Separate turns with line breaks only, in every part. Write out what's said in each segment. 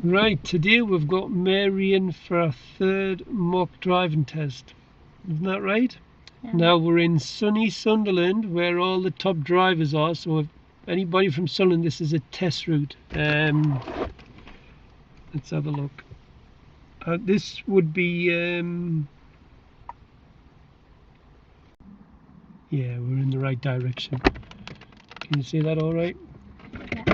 Right, today we've got Mary in for our third mock driving test. Isn't that right?
Yeah.
Now we're in sunny Sunderland where all the top drivers are, so if anybody from Sunderland, this is a test route. Let's have a look. This would be, yeah, we're in the right direction. Can you see that all right?
Yeah.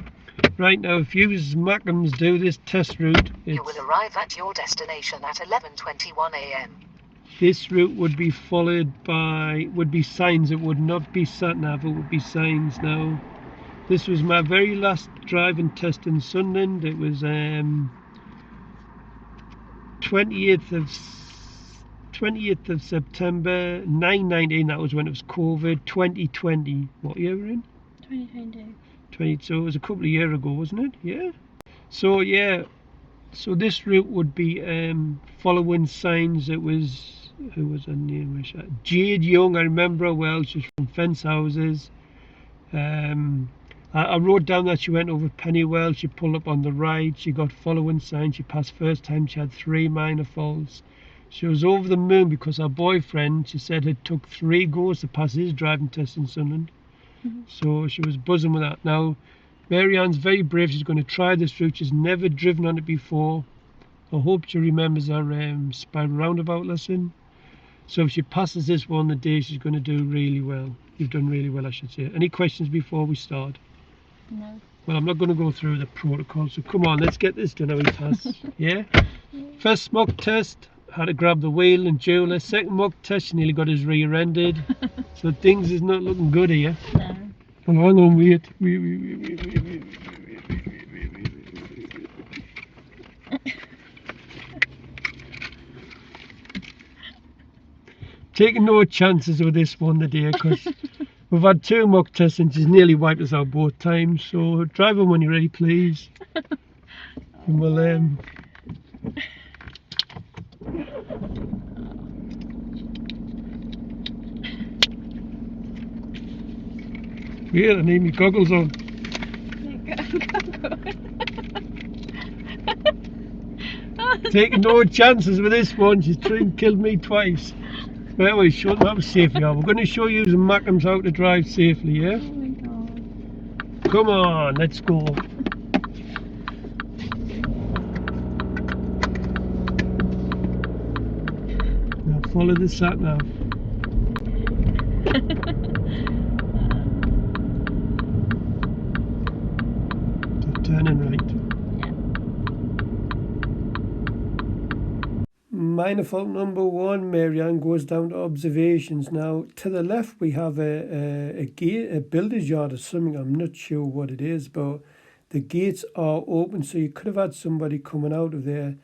Right, now if you as Mackhams do this test route,
You will arrive at your destination at 11:21 a.m.
This route would be followed by, would be signs. It would not be sat-nav, it would be signs. Now, this was my very last driving test in Sunderland. It was 28th of September 9/19. That was when it was COVID. 2020. What year we're in?
2022.
So it was a couple of years ago, wasn't it? Yeah. So yeah. So this route would be following signs. It was, who was her name? Jade Young, I remember her well. She's from Fence Houses. I wrote down that she went over Pennywell. She pulled up on the right. She got following signs. She passed first time. She had 3 minor faults. She was over the moon because her boyfriend, she said, it took 3 goes to pass his driving test in Sunderland. So she was buzzing with that. Now, Mary Ann's very brave. She's going to try this route. She's never driven on it before. I hope she remembers her spiral roundabout lesson. So if she passes this one the day, she's going to do really well. You've done really well, I should say. Any questions before we start?
No.
Well, I'm not going to go through the protocol, so come on, let's get this done how we pass. Yeah? First mock test, had to grab the wheel and jeweler. Second mock test, she nearly got his rear ended. So things is not looking good here.
No.
Well, hang on, wait. Taking no chances with this one today because we've had 2 mock tests and she's nearly wiped us out both times. So drive on when you're ready, please. And we'll yeah, I need my goggles on. Taking no chances with this one. She's tried and killed me twice. Well, we showed them how safe we are. We're going to show you some Mackhams how to drive safely, yeah?
Oh my god.
Come on, let's go. Now follow the sat nav. So turning right. Minor fault number 1, Mary Ann goes down to observations. Now, to the left we have a gate, a builder's yard or something. I'm not sure what it is, but the gates are open, so you could have had somebody coming out of there.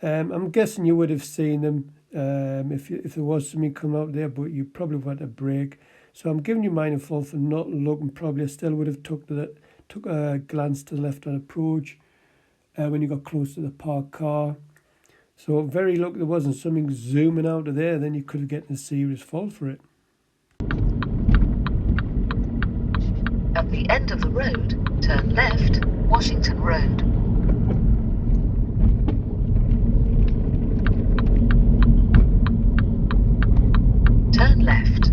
I'm guessing you would have seen them if there was something coming out there, but you probably would have had a break. So I'm giving you minor fault for not looking. Probably I still would have took a glance to the left on approach when you got close to the parked car. So very lucky there wasn't something zooming out of there, then you could have gotten a serious fault for it.
At the end of the road, turn left, Washington Road. Turn left.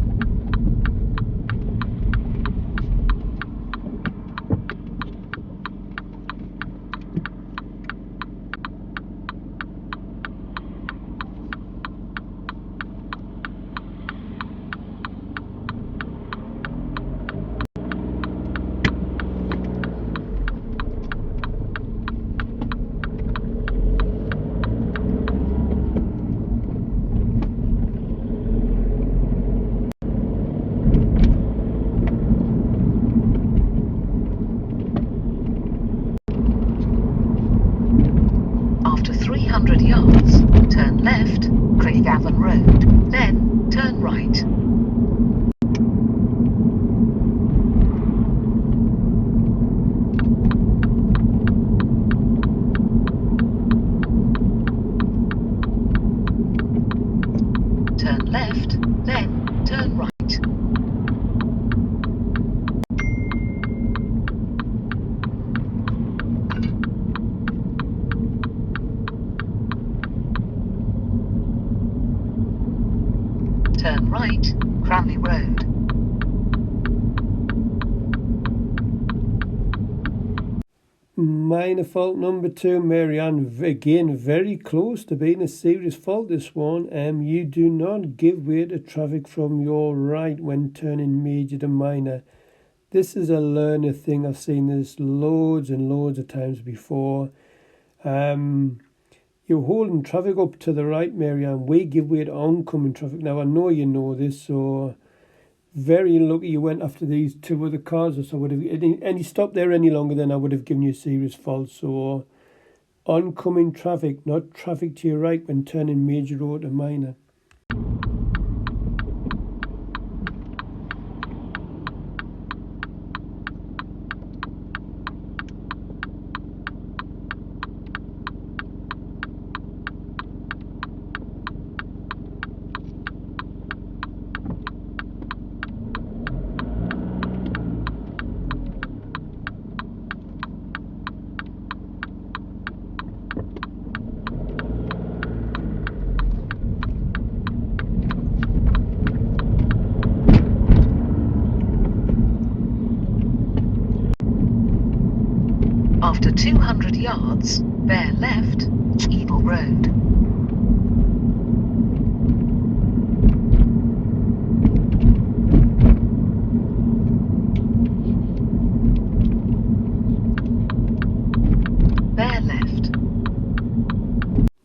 After 300 yards, turn left, Carriageway Road, then turn right. Turn left, then turn right. Turn right, Cranley Road.
Minor fault number 2, Marianne. Again, very close to being a serious fault, this one. You do not give way to traffic from your right when turning major to minor. This is a learner thing. I've seen this loads and loads of times before. You're holding traffic up to the right, Marianne. We give way to oncoming traffic. Now, I know you know this, so very lucky you went after these 2 other cars, or so would have any stopped there any longer, then I would have given you a serious fault. So oncoming traffic, not traffic to your right when turning major road to minor.
After 200 yards, bear left, Eagle Road. Bear left.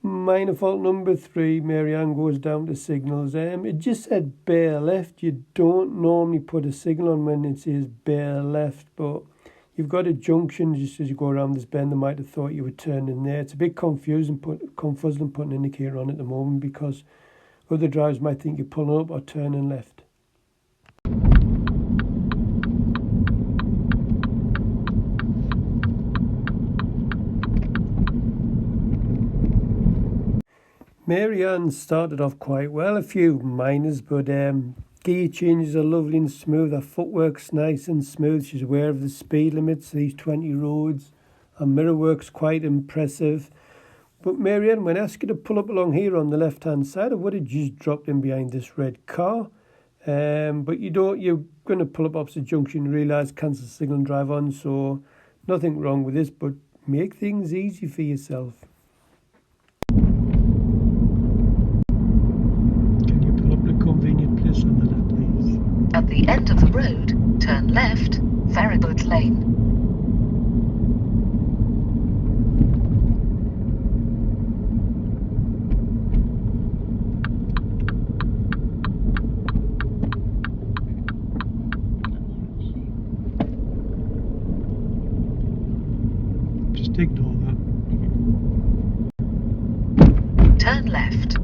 Minor fault number 3, Marianne goes down to signals. It just said bear left. You don't normally put a signal on when it says bear left, but you've got a junction just as you go around this bend. They might have thought you were turning there. It's a bit confusing putting an indicator on at the moment because other drivers might think you're pulling up or turning left. Marianne started off quite well, a few minors, but gear changes are lovely and smooth. Her footwork's nice and smooth. She's aware of the speed limits, these 20 roads. Her mirror work's quite impressive. But Marianne, when I asked you to pull up along here on the left-hand side, I would have just dropped in behind this red car. But you don't. You're going to pull up opposite junction, realise, cancel signal and drive on. So nothing wrong with this, but make things easy for yourself.
At the end of the road, turn left, Ferryboat Lane.
Just ignore that.
Turn left.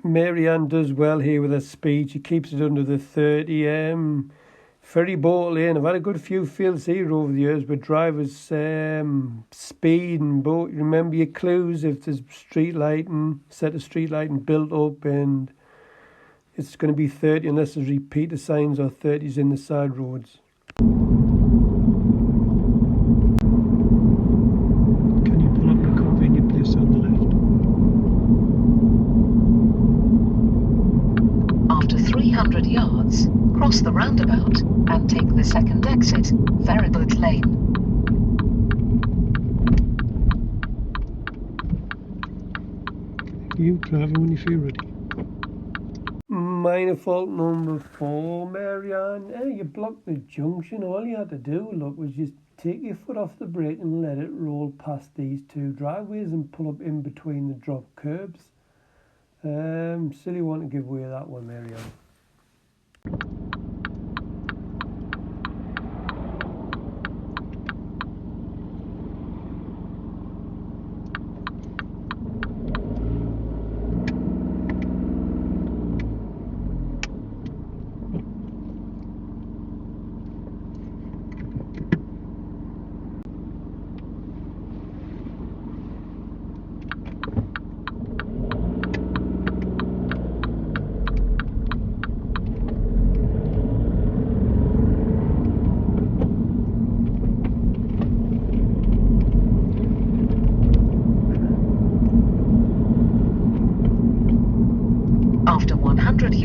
Marianne does well here with her speed. She keeps it under the 30. Ferry boat lane. I've had a good few fields here over the years with drivers speed and boat. Remember your clues if there's street lighting, set of street lighting built up, and it's going to be 30 unless there's repeater signs or 30s in the side roads. Can you pull up the convenient place on the left?
After 300 yards, cross the roundabout and take the second exit, Ferryboat Lane.
You drive when you feel ready. Minor fault number 4, Marianne. You blocked the junction. All you had to do, look, was just take your foot off the brake and let it roll past these 2 driveways and pull up in between the drop curbs. Silly one to give away that one, Marianne.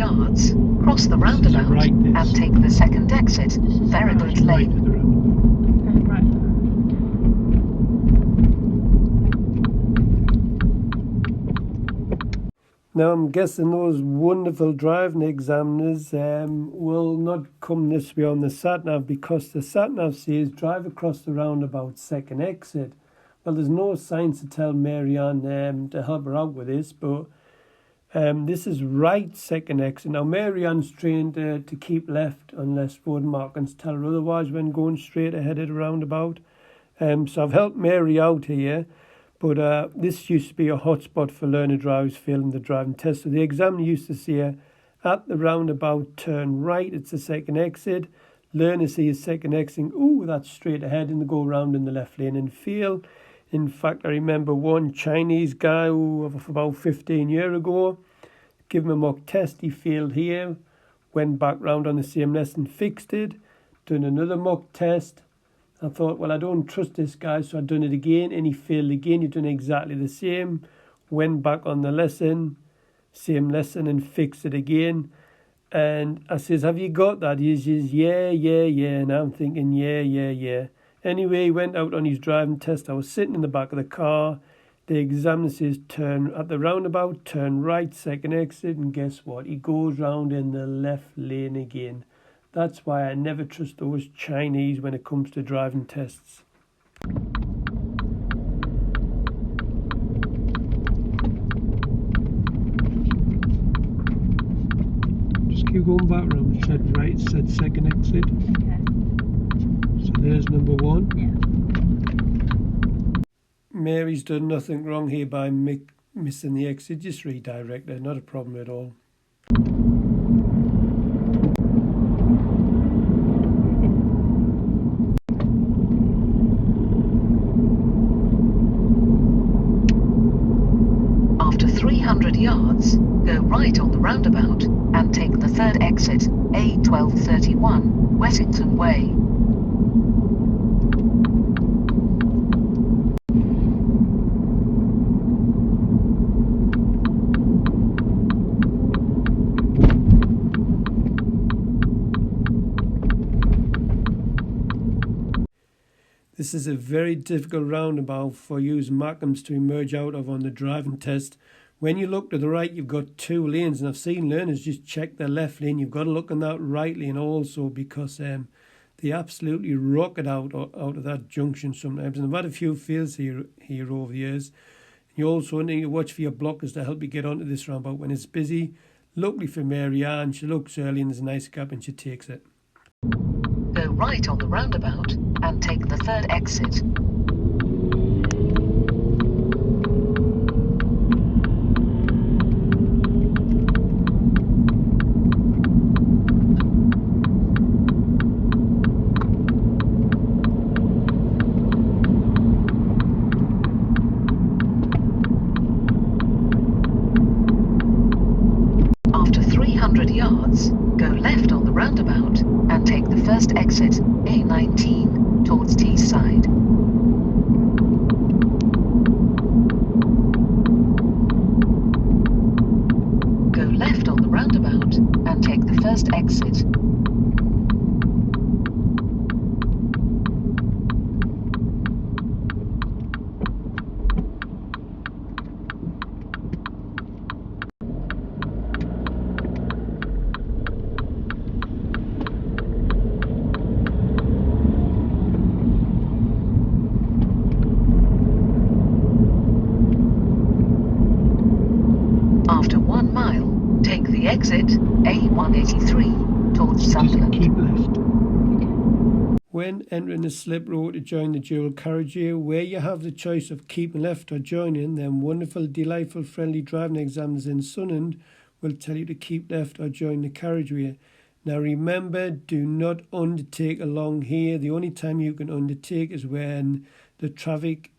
yards, cross the roundabout
right, this.
and take the second exit,
This is
Ferryboat
Right
Lane.
at the roundabout.
Right.
Now I'm guessing those wonderful driving examiners will not come this way on the sat-nav, because the sat-nav says drive across the roundabout, second exit. Well, there's no signs to tell Marianne to help her out with this, but this is right, second exit. Now Marianne's trained to keep left unless road markings tell her otherwise when going straight ahead of the roundabout. So I've helped Mary out here. But this used to be a hotspot for learner drivers failing the driving test. So the examiner used to say, at the roundabout, turn right, it's the second exit. Learners see a second exit, ooh, that's straight ahead, and they go around in the left lane and fail. In fact, I remember one Chinese guy who, about 15 years ago, gave him a mock test, he failed here, went back round on the same lesson, fixed it, done another mock test. I thought, well, I don't trust this guy, so I'd done it again, and he failed again. He'd done exactly the same, went back on the lesson, same lesson, and fixed it again. And I says, have you got that? He says, yeah. And I'm thinking, yeah. Anyway, he went out on his driving test. I was sitting in the back of the car. The examiner says, turn at the roundabout, turn right, second exit, and guess what? He goes round in the left lane again. That's why I never trust those Chinese when it comes to driving tests. Just keep going back round, said right, said second exit.
Okay.
So there's number one.
Yeah.
Mary's done nothing wrong here by missing the exit, just redirect her, not a problem at all.
After 300 yards, go right on the roundabout and take the third exit, A1231, Wessington Way.
This is a very difficult roundabout for you Markhams to emerge out of on the driving test. When you look to the right, you've got two lanes, and I've seen learners just check their left lane. You've got to look on that right lane also, because they absolutely rocket out of that junction sometimes. And I've had a few fails here over the years. You also need to watch for your blockers to help you get onto this roundabout when it's busy. Luckily for Mary Ann, she looks early and there's a nice gap and she takes it.
Go right on the roundabout and take the third exit. After 300 yards, go left on the roundabout and take the first exit, A19, towards Teesside. Go left on the roundabout and take the first exit. After 1 mile, take the exit A183 towards Sunderland.
Keep left. When entering the slip road to join the dual carriageway, where you have the choice of keeping left or joining, then wonderful, delightful, friendly driving examiners in Sunderland will tell you to keep left or join the carriageway. Now remember, do not undertake along here. The only time you can undertake is when there's traffic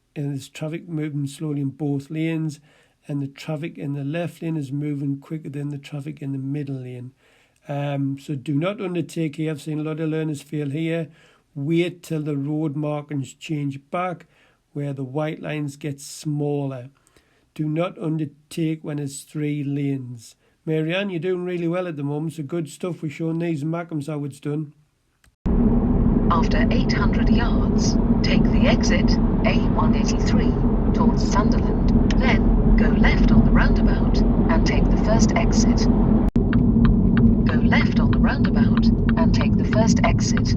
moving slowly in both lanes, and the traffic in the left lane is moving quicker than the traffic in the middle lane. So do not undertake here. I've seen a lot of learners fail here. Wait till the road markings change back, where the white lines get smaller. Do not undertake when it's 3 lanes. Marianne, you're doing really well at the moment, so good stuff. We're showing these Mackems how it's done.
After 800 yards, take the exit A183 towards Sunderland, then go left on the roundabout and take the first exit. Go left on the roundabout and take the first exit.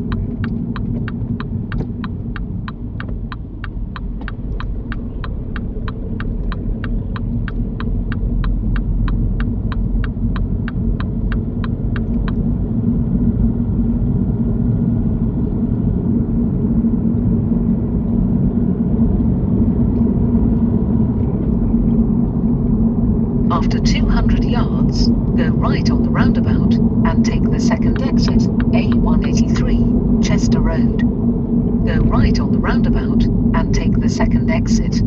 After 200 yards, go right on the roundabout and take the second exit, A183, Chester Road. Go right on the roundabout and take the second exit.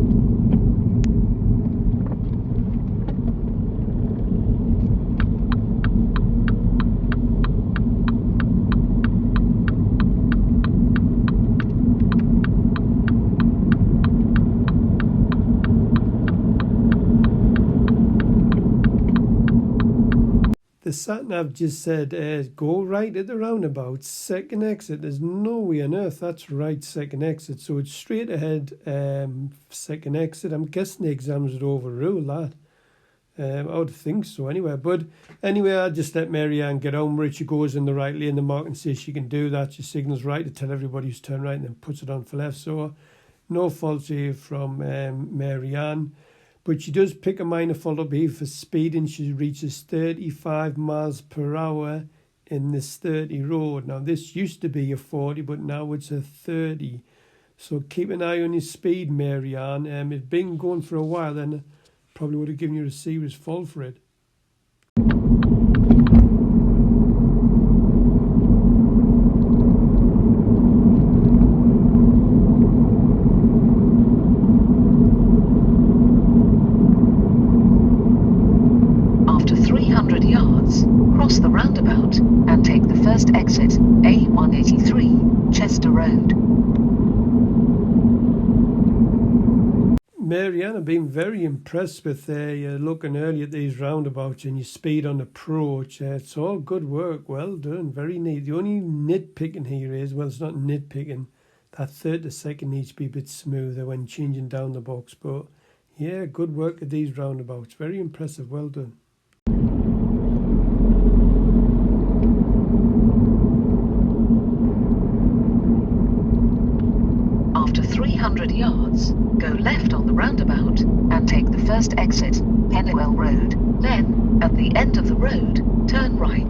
The sat-nav just said, go right at the roundabout, second exit. There's no way on earth that's right, second exit. So it's straight ahead, second exit. I'm guessing the exams would overrule that. I would think so anyway. But anyway, I'll just let Marianne get on where she goes in the right lane. The mark and says she can do that. She signals right to tell everybody who's turned right and then puts it on for left. So no faults here from Marianne. But she does pick a minor fault up here for speeding. She reaches 35 miles per hour in this 30 road. Now, this used to be a 40, but now it's a 30. So keep an eye on your speed, Marianne. It's been going for a while, then probably would have given you a serious fault for it.
Cross the roundabout and take the first exit, A183, Chester Road.
Marianne, I've been very impressed with you looking early at these roundabouts and your speed on approach. It's all good work, well done, very neat. The only nitpicking here is, well, it's not nitpicking, that 30 second needs to be a bit smoother when changing down the box. But yeah, good work at these roundabouts, very impressive, well done.
After 300 yards, go left on the roundabout and take the first exit, Pennywell Road. Then, at the end of the road, turn right.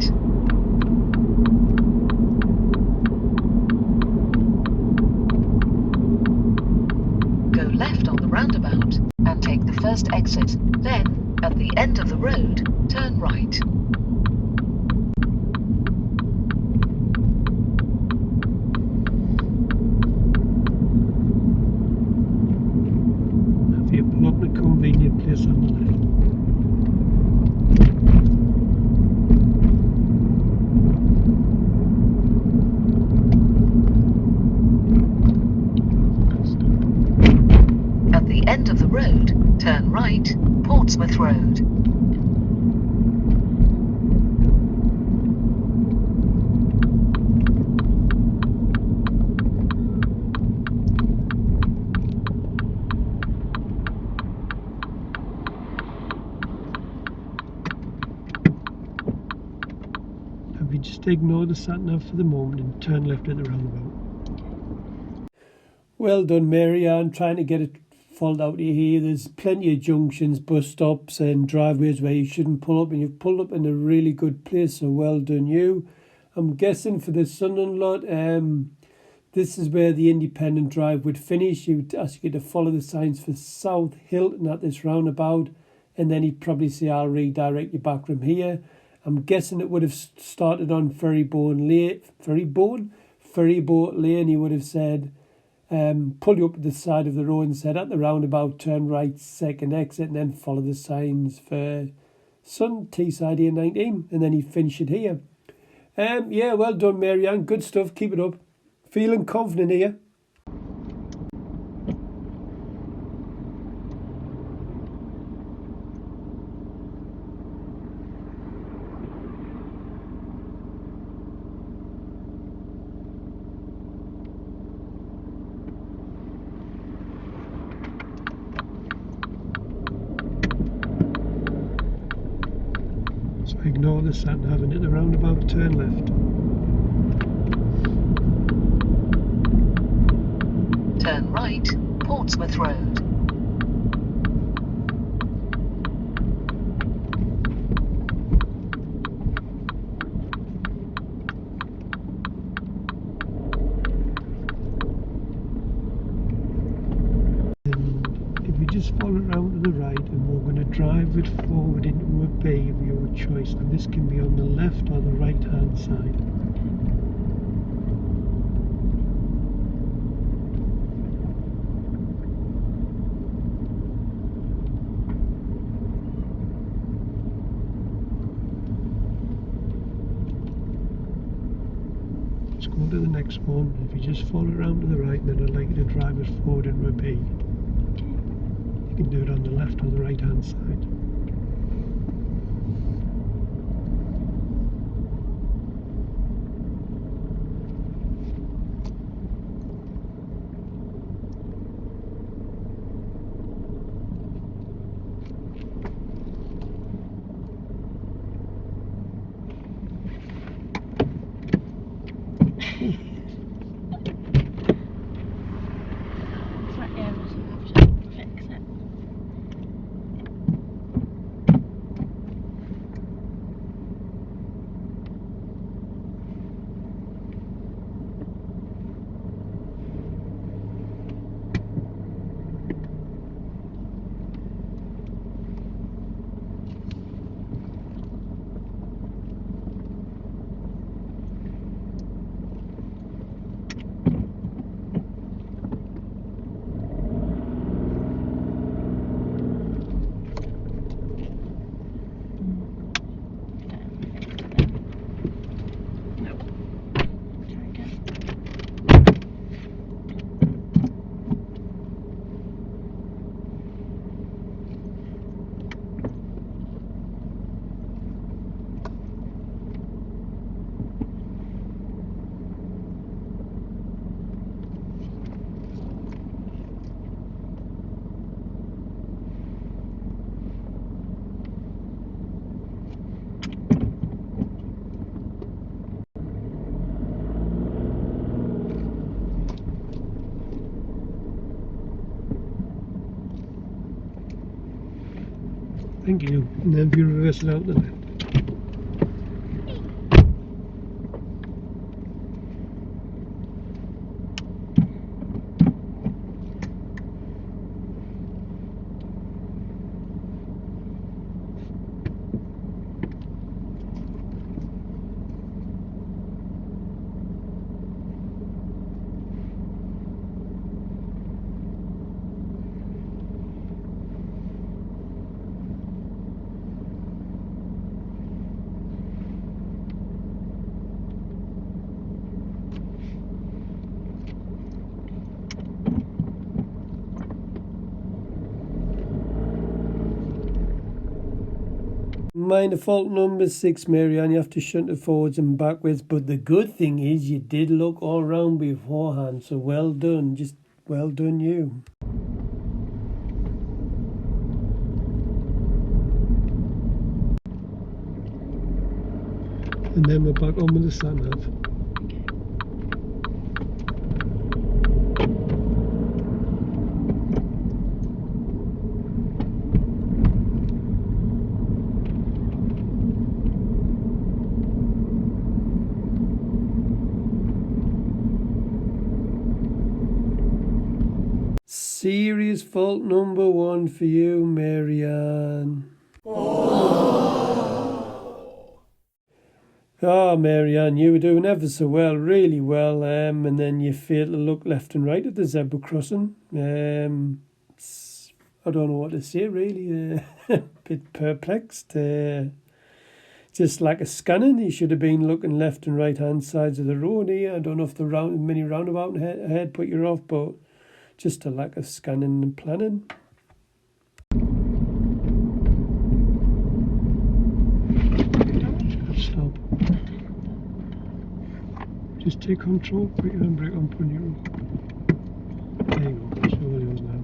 Go left on the roundabout and take the first exit. Then, at the end of the road, turn right.
Not a convenient place on the left.
At the end of the road, turn right, Portsmouth Road.
We just ignore the sat-nav for the moment and turn left at the roundabout. Well done, Marianne, trying to get it fault out of here. There's plenty of junctions, bus stops and driveways where you shouldn't pull up, and you've pulled up in a really good place, so well done you. I'm guessing for the Sunderland lot, this is where the independent drive would finish. He would ask you to follow the signs for South Hilton at this roundabout, and then he'd probably say, I'll redirect you back from here. I'm guessing it would have started on Ferryboat Lane. He would have said, pull you up at the side of the road and said, at the roundabout, turn right, second exit, and then follow the signs for Teesside A19, and then he'd finish it here. Yeah, well done, Marianne. Good stuff. Keep it up. Feeling confident here. ignore the sat nav and hit the roundabout, turn left.
Turn right, Portsmouth Road.
If you just follow around to the right, and we're going to drive it forward into a bay of your choice, and this can be on the left or the right hand side. Let's go to the next one. If you just follow around to the right, then I'd like you to drive it forward into a bay. You can do it on the left or the right hand side.
Flat areas you have to fix it.
Thank you. And then if you reverse it out the left. Mind the fault number 6, Marianne, you have to shunt it forwards and backwards, but the good thing is you did look all round beforehand, so well done, just well done you. And then we're back on with the sat nav. Serious fault number 1 for you, Marianne. Oh, Marianne, you were doing ever so well, really well, and then you failed to look left and right at the zebra crossing. I don't know what to say, really. A bit perplexed. Just like a scanning, you should have been looking left and right hand sides of the road here. I don't know if the mini roundabout ahead put you off, but just a lack of scanning and planning. Stop. Just take control, put your handbrake on, put your... There you go, it's all yours now.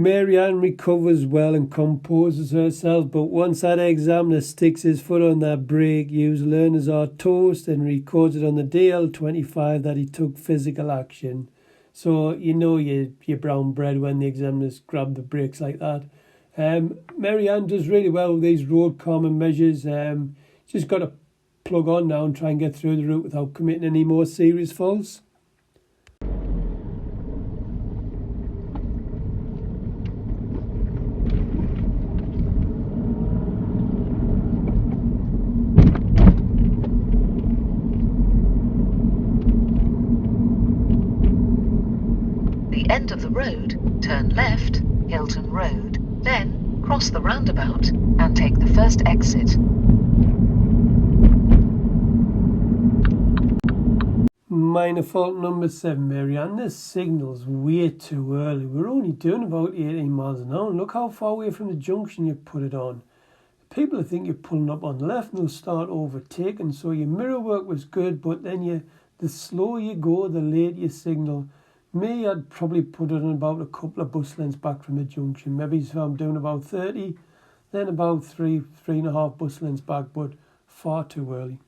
Marianne recovers well and composes herself, but once that examiner sticks his foot on that brake, used learners are toast and records it on the DL25 that he took physical action. So you know you're brown bread when the examiners grab the brakes like that. Marianne does really well with these road calming measures. Just got to plug on now and try and get through the route without committing any more serious faults.
End of the road, turn left, Hilton Road, then cross the roundabout and take the first exit.
Minor fault number 7, Marianne. This signal's way too early. We're only doing about 18 miles an hour. Look how far away from the junction you put it on. People think you're pulling up on the left and they'll start overtaking. So your mirror work was good, but then the slower you go, the later you signal. Me, I'd probably put it on about a couple of bus lengths back from the junction. Maybe if I'm doing about 30, then about three and a half bus lengths back, but far too early.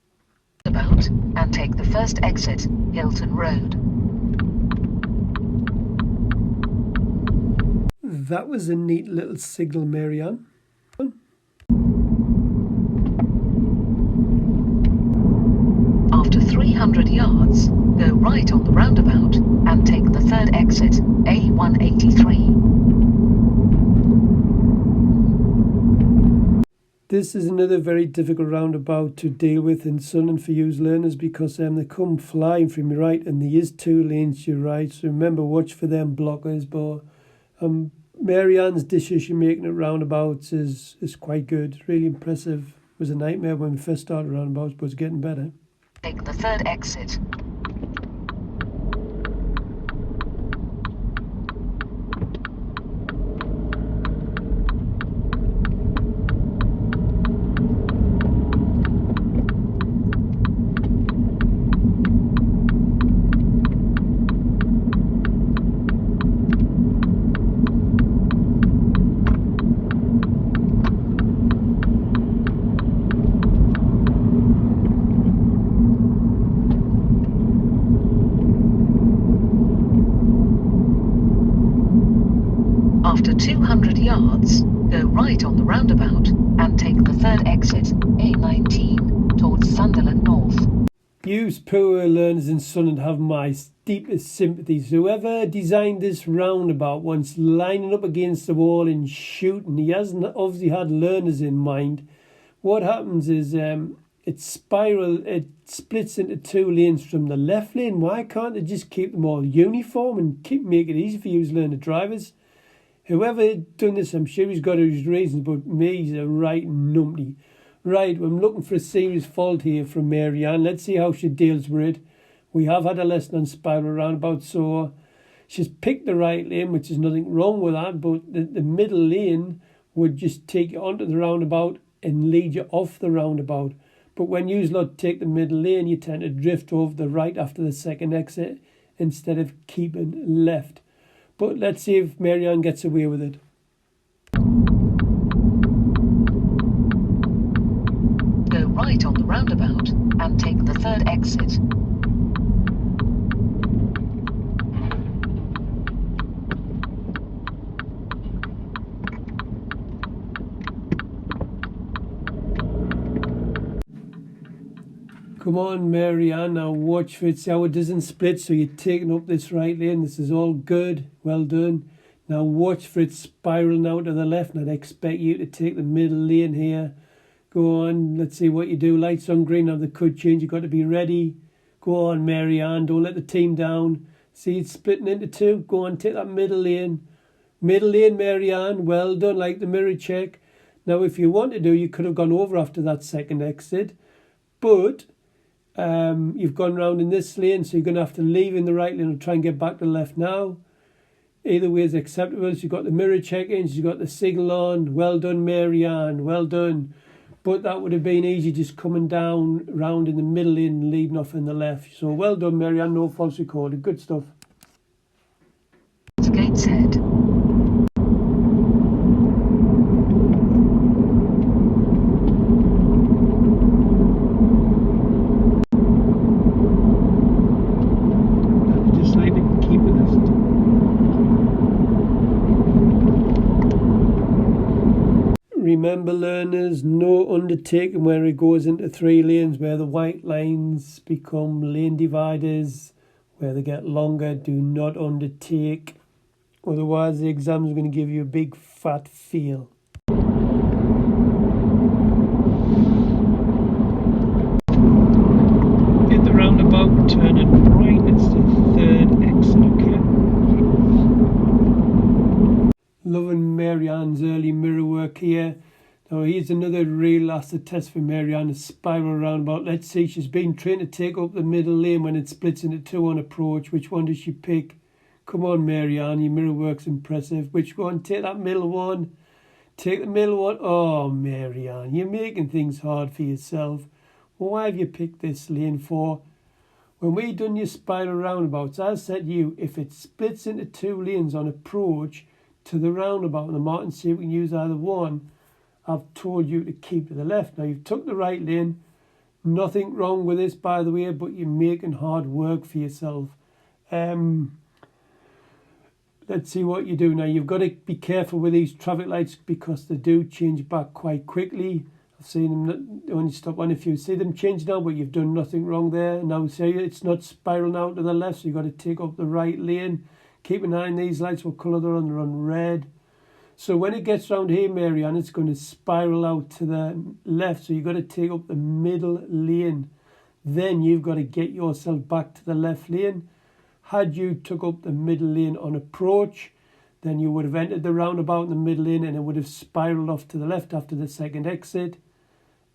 About and take the first exit, Hilton Road.
That was a neat little signal, Marianne.
After 300 yards, go right on the roundabout and take the third exit, A183.
This is another very difficult roundabout to deal with in Sunderland for used learners because they come flying from your right and there is 2 lanes to your right. So remember, watch for them blockers. But Marianne's decision making at roundabouts is quite good. Really impressive. It was a nightmare when we first started roundabouts, but it's getting better.
Take the third exit. After 200 yards, go right on the roundabout and take the third exit, A19, towards Sunderland North.
You poor learners in Sunderland have my deepest sympathies. Whoever designed this roundabout wants lining up against the wall and shooting. He hasn't obviously had learners in mind. What happens is it splits into 2 lanes from the left lane. Why can't they just keep them all uniform and make it easy for you learner drivers? Whoever done this, I'm sure he's got his reasons, but me, he's a right numpty. Right, I'm looking for a serious fault here from Marianne. Let's see how she deals with it. We have had a lesson on spiral roundabouts, so she's picked the right lane, which is nothing wrong with that, but the middle lane would just take you onto the roundabout and lead you off the roundabout. But when you lot take the middle lane, you tend to drift over the right after the second exit instead of keeping left. But let's see if Marianne gets away with it.
Go right on the roundabout and take the third exit.
Come on, Marianne, now watch for it. See how it doesn't split, so you're taking up this right lane. This is all good. Well done. Now watch for it spiraling out to the left, and I'd expect you to take the middle lane here. Go on, let's see what you do. Lights on green, now they could change. You've got to be ready. Go on, Marianne, don't let the team down. See, it's splitting into 2. Go on, take that middle lane. Middle lane, Marianne, well done, like the mirror check. Now, if you want to do, you could have gone over after that second exit, but you've gone round in this lane, so you're going to have to leave in the right lane and try and get back to the left now. Either way is acceptable. So you've got the mirror check-ins, you've got the signal on. Well done, Marianne, well done. But that would have been easy just coming down round in the middle lane and leading off in the left. So well done, Marianne, no faults recorded. Good stuff.
Gateshead.
Remember, learners, no undertaking where it goes into 3 lanes, where the white lines become lane dividers, where they get longer. Do not undertake, otherwise the exam is going to give you a big fat fail. Hit the roundabout, turn it right, it's the 3rd exit, okay? Loving Marianne's early mirror work here. Now here's another real acid test for Marianne, a spiral roundabout. Let's see, she's been trained to take up the middle lane when it splits into 2 on approach. Which one does she pick? Come on, Marianne, your mirror work's impressive. Which one? Take that middle one. Take the middle one. Oh, Marianne, you're making things hard for yourself. Why have you picked this lane for? When we done your spiral roundabouts, I said to you, if it splits into 2 lanes on approach to the roundabout, and the Martin said we can use either one, I've told you to keep to the left. Now you've took the right lane. Nothing wrong with this, by the way, but you're making hard work for yourself. Let's see what you do now. You've got to be careful with these traffic lights because they do change back quite quickly. I've seen them only stop on if you see them change now, but you've done nothing wrong there. Now say it's not spiraling out to the left, so you've got to take up the right lane. Keep an eye on these lights, what colour they're on. They're on red. So when it gets round here, Marianne, it's going to spiral out to the left. So you've got to take up the middle lane. Then you've got to get yourself back to the left lane. Had you took up the middle lane on approach, then you would have entered the roundabout in the middle lane and it would have spiraled off to the left after the 2nd exit.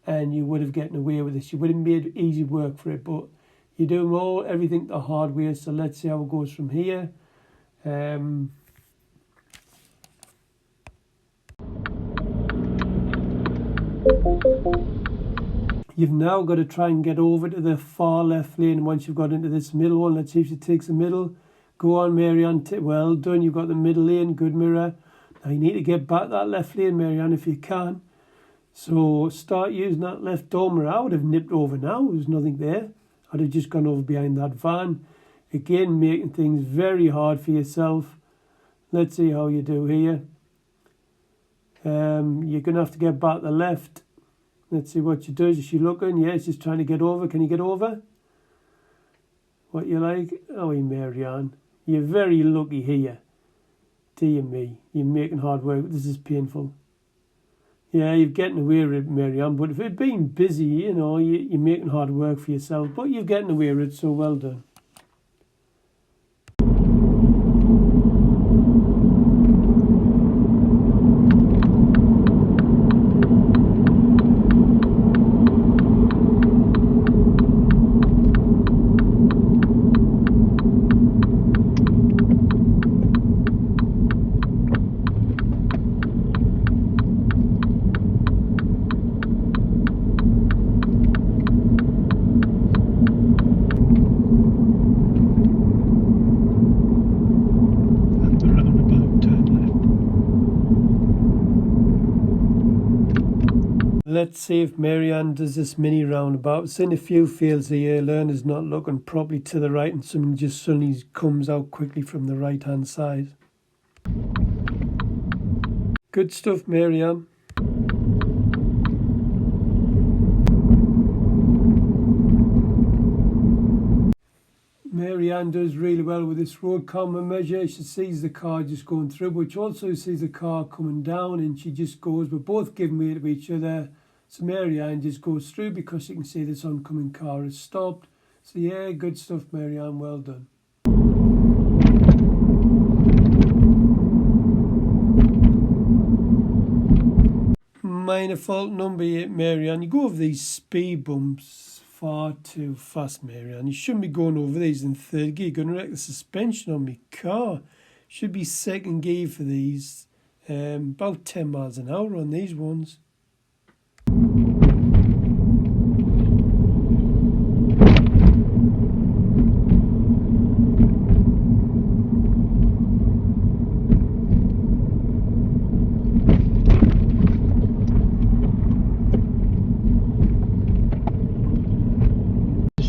And you would have gotten away with this. You would have made easy work for it. But you're doing everything the hard way. So let's see how it goes from here. You've now got to try and get over to the far left lane once you've got into this middle one. Let's see if she takes the middle. Go on, Marianne. Well done. You've got the middle lane. Good mirror. Now you need to get back that left lane, Marianne, if you can. So start using that left door mirror. I would have nipped over now. There's nothing there. I'd have just gone over behind that van. Again, making things very hard for yourself. Let's see how you do here. You're going to have to get back to the left. Let's see what she does. Is she looking? Yeah, she's trying to get over. Can you get over? What you like? Oh, Marianne. You're very lucky here. Dear me. You're making hard work. This is painful. Yeah, you're getting away with it, Marianne. But if it had been busy, you know, you're making hard work for yourself. But you're getting away with it, so well done. Let's see if Marianne does this mini roundabout. Seeing a few fails here, learner's not looking properly to the right and something just suddenly comes out quickly from the right hand side. Good stuff, Marianne. Marianne does really well with this road karma measure. She sees the car just going through, but she also sees the car coming down and she just goes, we're both giving way to each other. So Marianne just goes through because you can see this oncoming car has stopped. So yeah, good stuff, Marianne, well done. Minor fault number 8, Marianne. You go over these speed bumps far too fast, Marianne. You shouldn't be going over these in 3rd gear. You're going to wreck the suspension on my car. Should be 2nd gear for these. About 10 miles an hour on these ones.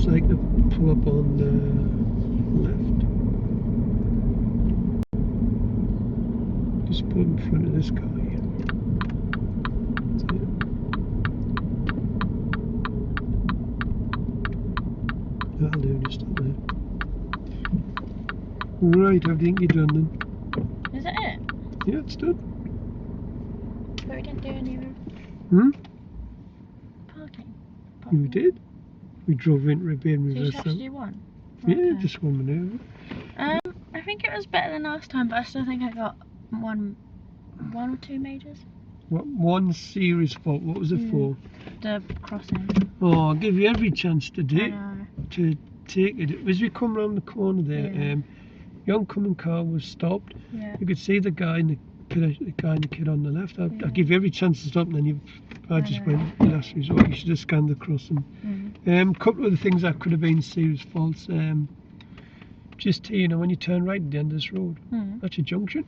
Like to pull up on the left. Just pull in front of this car here. So That'll do, just stop there. Right, I think you're done then.
Is that it?
Yeah, it's done.
But we didn't do any parking.
We did. We drove into a bay and
So you
reversed
just have to
out.
do one?
Yeah,
Okay.
just 1 minute.
I think it was better than last time, but I still think I got one or two majors.
What, one serious fault? What was it for?
The crossing.
Oh, I'll give you every chance to do
I know.
to take it. As we come round the corner there,
Yeah.
the oncoming car was stopped.
Yeah.
You could see the guy and the kid on the left. I'll
Yeah.
give you every chance to stop, and then I
I
just
know.
went the last resort. You should have scanned the crossing. Couple of the things that could have been serious faults. Just here, when you turn right at the end of this road, that's a junction.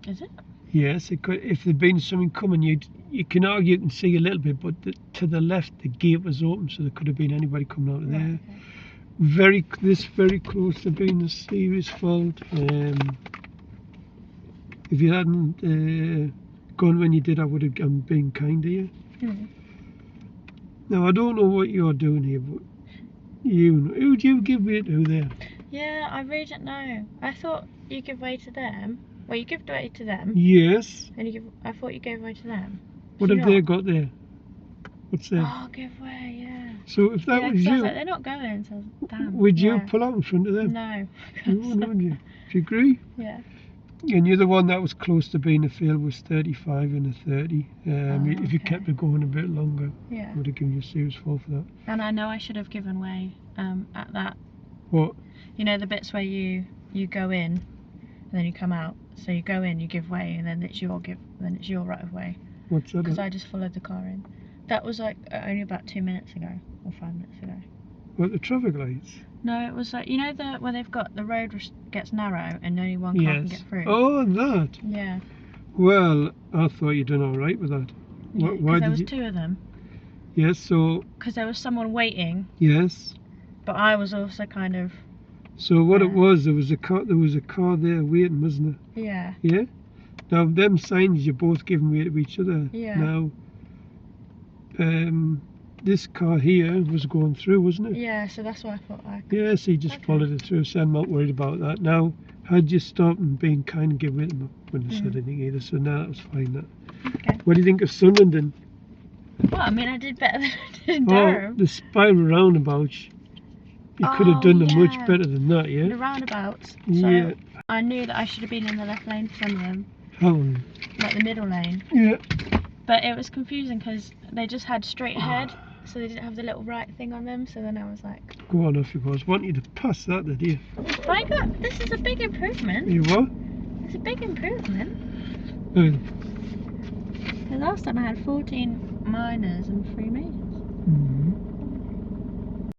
Is it?
Yes, it could. If there'd been something coming, you can argue you can see a little bit, but to the left, the gate was open, so there could have been anybody coming out of there.
Right,
Very close to being a serious fault. If you hadn't gone when you did, I would have been kind to you. Now, I don't know what you're doing here, but you know. Who do you give way to there?
Yeah, I really don't know. I thought you give way to them. Well, you give way to them,
Yes.
and I thought you gave way to them.
What
Did
have
you
they
not?
got there? What's there?
Oh, give way, yeah.
So if that
Yeah,
was
'cause I was
you,
like, they're not going, so damn.
would you
yeah.
pull out in front of them?
No.
You wouldn't, would you? Do you agree?
Yeah.
And you're the one that was close to being a fail was 35 and a 30. If you
okay.
kept it going a bit longer,
Yeah.
I would have given you a serious fall for that.
And I know I should have given way at that.
What?
You know the bits where you go in and then you come out. So you go in, you give way, and then it's your right of way.
What's that?
Because I just followed the car in. That was like only about 2 minutes ago or 5 minutes ago.
What, the traffic lights?
No, it was like where they've got the road gets narrow and only one car can
Yes.
get through.
Oh, that.
Yeah.
Well, I thought you'd done all right with that.
Yeah,
Why
there
did
was
you?
two of them.
Yes. So
Because there was someone waiting,
yes.
but I was also kind of
So what it was, there was a car there waiting, wasn't there?
yeah.
Yeah. Now them signs you're both giving way to each other.
Yeah.
Now, this car here was going through, wasn't it?
Yeah, so that's why I thought I could.
Yes, he just
Okay.
followed it through, so I'm not worried about that. Now, had you stopped and been kind and give way to them, I wouldn't have said anything either, so now that was fine. That.
Okay.
What do you think of Sunderland then?
Well, I mean, I did better than I did in
Oh,
Durham.
the spiral roundabouts. You could have
Oh,
done them much
yeah.
better than that,
The
yeah?
roundabouts. So
Yeah.
I knew that I should have been in the left lane for some of them,
How long?
like the middle lane.
Yeah.
But it was confusing because they just had straight ahead, so they didn't have the little right thing on them. So then I was like,
Go on off you was. Want you to pass that, did you?
this is a big improvement.
You what?
It's a big improvement.
Uh,
The last time I had 14 minors and 3 majors.
mhm.